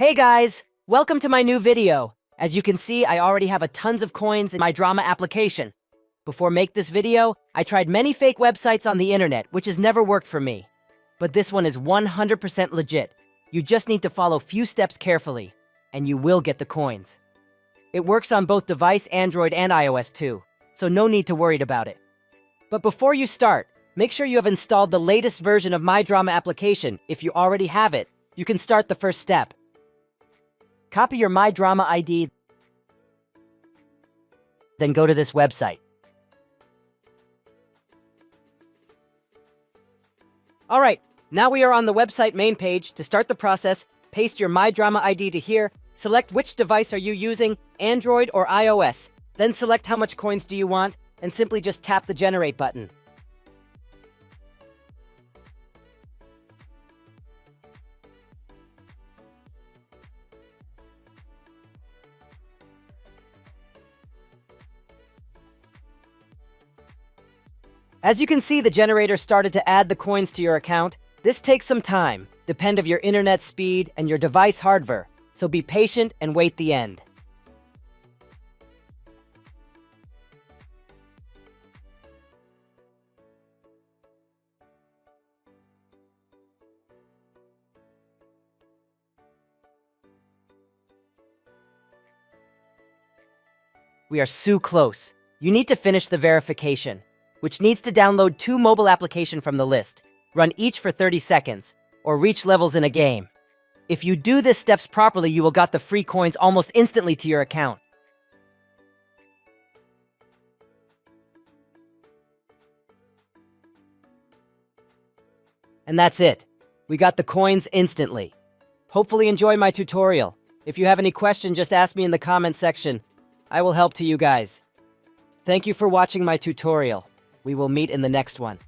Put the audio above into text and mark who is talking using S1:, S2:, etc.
S1: Hey guys! Welcome to my new video. As you can see, I already have a tons of coins in my drama application. Before make this video, I tried many fake websites on the internet, which has never worked for me. But this one is 100% legit. You just need to follow few steps carefully, and you will get the coins. It works on both device Android and iOS too, so no need to worry about it. But before you start, make sure you have installed the latest version of my drama application. If you already have it, you can start the first step. Copy your My Drama ID, then go to this website. Alright, now we are on the website main page. To start the process, paste your My Drama ID to here, select which device are you using, Android or iOS, then select how much coins do you want, and simply just tap the generate button. As you can see, the generator started to add the coins to your account. This takes some time, depend of your internet speed and your device hardware, so be patient and wait the end. We are so close. You need to finish the verification, which needs to download 2 mobile applications from the list, run each for 30 seconds, or reach levels in a game. If you do these steps properly, you will get the free coins almost instantly to your account. And that's it. We got the coins instantly. Hopefully enjoy my tutorial. If you have any question, just ask me in the comment section. I will help to you guys. Thank you for watching my tutorial. We will meet in the next one.